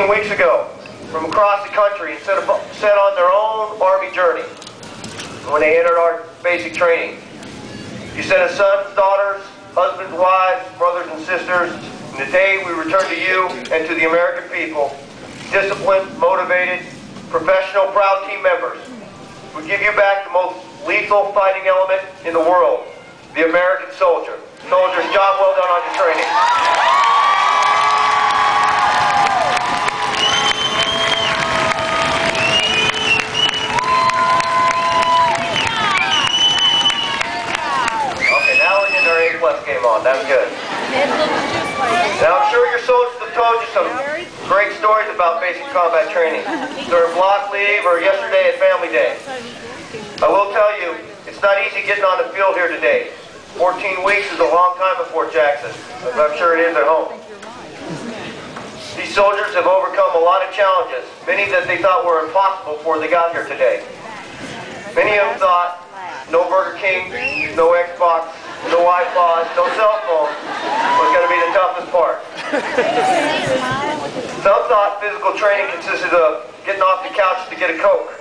14 weeks ago from across the country and set on their own Army journey when they entered our basic training. You sent us sons, daughters, husbands, wives, brothers and sisters, and today we return to you and to the American people, disciplined, motivated, professional, proud team members. We give you back the most lethal fighting element in the world, the American soldier. Soldiers, job well done on your training. Okay, now we're getting our A+ game on. That's good. Now I'm sure your soldiers have told you some great stories about basic combat training during block leave or yesterday at Family Day. I will tell you, it's not easy getting on the field here today. 14 weeks is a long time at Fort Jackson, as I'm sure it is at home. These soldiers have overcome a lot of challenges, many that they thought were impossible before they got here today. Many of them thought no Burger King, no Xbox, no Wi-Fi, no cell phone was going to be the toughest part. Some thought physical training consisted of getting off the couch to get a Coke.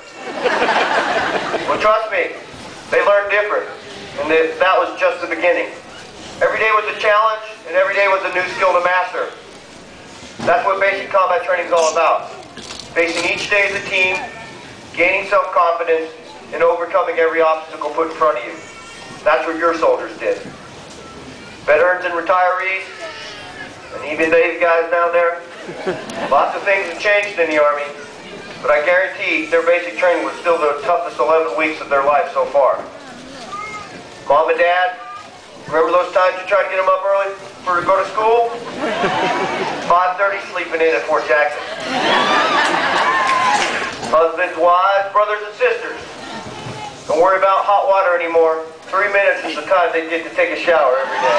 Well, trust me, they learned different, and that was just the beginning. Every day was a challenge, and every day was a new skill to master. That's what basic combat training is all about. Facing each day as a team, gaining self-confidence, and overcoming every obstacle put in front of you. That's what your soldiers did. Veterans and retirees, and even these guys down there, lots of things have changed in the Army, but I guarantee their basic training was still the toughest 11 weeks of their life so far. Mom and Dad, remember those times you tried to get them up early to go to school? 5:30 sleeping in at Fort Jackson. Husbands, wives, brothers and sisters, don't worry about hot water anymore. 3 minutes is the time they get to take a shower every day.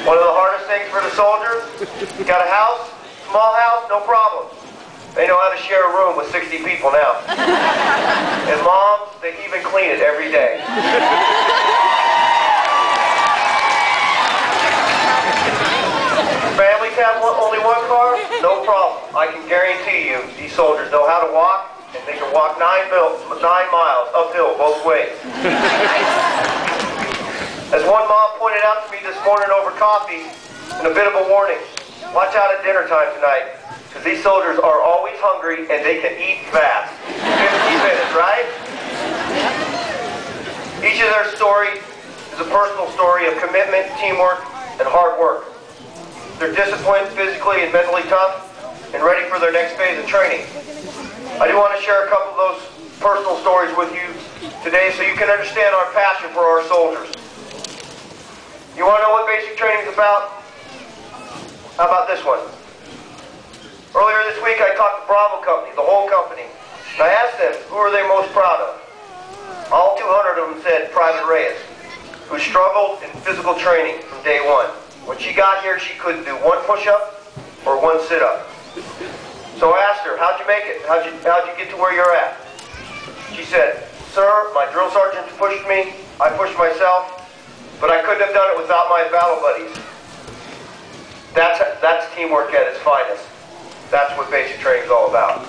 One of the hardest things for the soldiers, you got a house, small house, no problem. They know how to share a room with 60 people now. And moms, they even clean it every day. Families have only one car? No problem. I can guarantee you these soldiers know how to walk, and they can walk 9 miles uphill both ways. As one mom pointed out to me this morning over coffee, and a bit of a warning, watch out at dinner time tonight, because these soldiers are always hungry and they can eat fast. 15 minutes, right? Each of their story is a personal story of commitment, teamwork, and hard work. They're disciplined, physically and mentally tough, and ready for their next phase of training. I do want to share a couple of those personal stories with you today so you can understand our passion for our soldiers. You want to know what basic training is about? How about this one? Earlier this week I talked to Bravo Company, the whole company, and I asked them who are they most proud of. All 200 of them said Private Reyes, who struggled in physical training from day one. When she got here, she couldn't do one push-up or one sit-up. So I asked her, how'd you make it? How'd you get to where you're at? She said, sir, my drill sergeants pushed me, I pushed myself, but I couldn't have done it without my battle buddies. That's teamwork at its finest. That's what basic training is all about.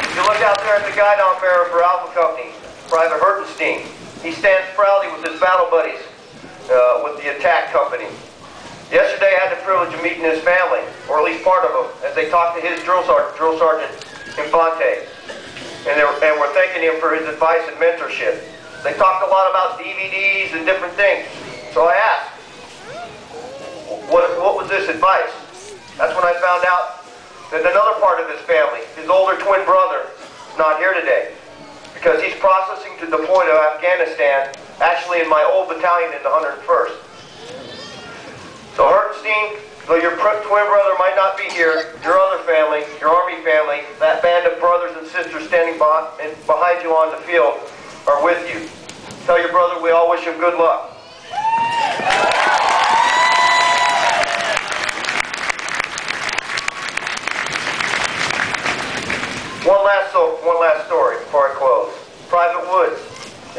If you look out there at the guidon bearer for Alpha Company, Private Hertenstein, he stands proudly with his battle buddies with the attack company. Yesterday I had the privilege of meeting his family, or at least part of them, as they talked to his drill sergeant Infante, and we're thanking him for his advice and mentorship. They talked a lot about DVDs and different things. So I asked, what was this advice? That's when I found out that another part of his family, his older twin brother, is not here today because he's processing to deploy to Afghanistan, actually in my old battalion in the 101st. So Hertenstein, though your twin brother might not be here, your other family, your Army family, that band of brothers and sisters standing behind you on the field are with you. Tell your brother we all wish him good luck. One last story before I close. Private Woods.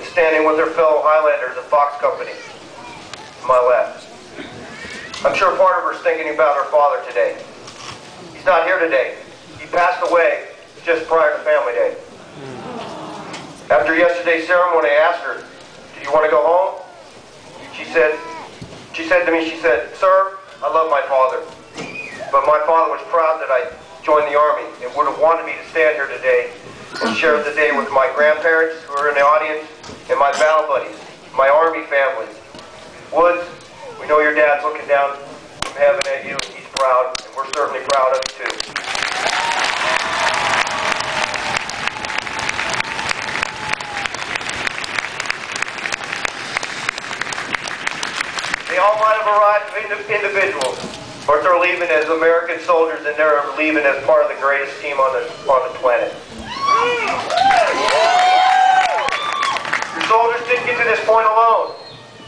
and standing with their fellow Highlanders at Fox Company. To my left. I'm sure part of her is thinking about her father today. He's not here today. He passed away just prior to Family Day. After yesterday's ceremony, I asked her, "Do you want to go home?" She said to me, "Sir, I love my father, but my father was proud that I joined the Army and would have wanted me to stand here today and share the day with my grandparents who are in the audience and my battle buddies, my Army family. Woods, we know your dad's looking down from heaven at you, and he's proud, and we're certainly proud of you too." They all might have arrived as individuals, but they're leaving as American soldiers, and they're leaving as part of the greatest team on the planet. Your soldiers didn't get to this point alone.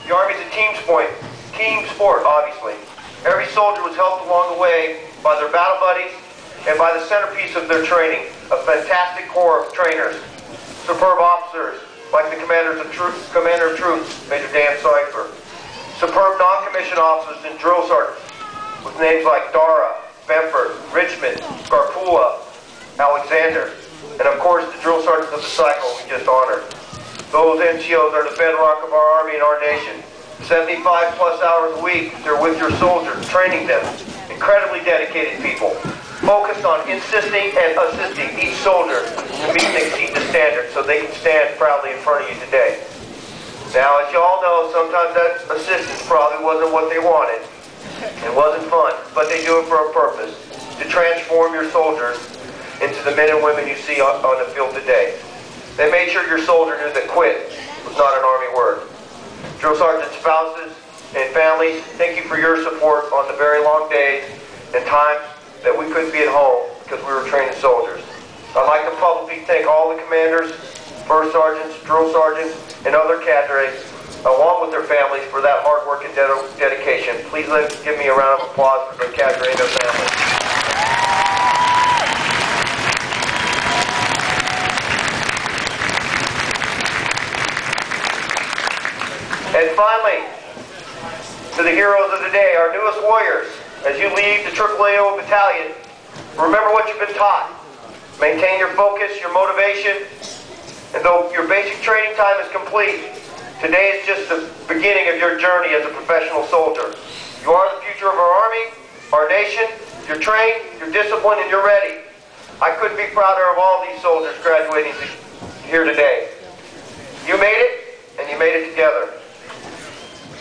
The Army's a team sport, obviously. Every soldier was helped along the way by their battle buddies and by the centerpiece of their training, a fantastic corps of trainers, superb officers like the Commander of Troops, Major Dan Cipher, superb non-commissioned officers and drill sergeants with names like Dara, Benford, Richmond, Scarpula, Alexander, and of course the drill sergeants of the cycle we just honored. Those NCOs are the bedrock of our Army and our nation. 75 plus hours a week, they're with your soldiers, training them. Incredibly dedicated people, focused on insisting and assisting each soldier to meet and exceed the standards so they can stand proudly in front of you today. Now, as you all know, sometimes that assistance probably wasn't what they wanted. It wasn't fun, but they do it for a purpose, to transform your soldiers into the men and women you see on the field today. They made sure your soldier knew that quit was not an Army word. Drill sergeants, spouses, and families, thank you for your support on the very long days and times that we couldn't be at home because we were training soldiers. I'd like to publicly thank all the commanders, first sergeants, drill sergeants, and other cadres, along with their families, for that hard work and dedication. Please give me a round of applause for the cadre and their families. And finally, to the heroes of the day, our newest warriors, as you leave the AAAO battalion, remember what you've been taught. Maintain your focus, your motivation, and though your basic training time is complete, today is just the beginning of your journey as a professional soldier. You are the future of our Army, our nation. You're trained, you're disciplined, and you're ready. I couldn't be prouder of all these soldiers graduating here today. You made it, and you made it together.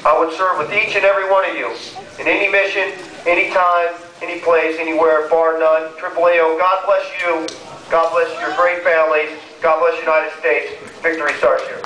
I would serve with each and every one of you in any mission, any time, any place, anywhere, bar none. AAAO, God bless you. God bless your great families. God bless the United States. Victory starts here.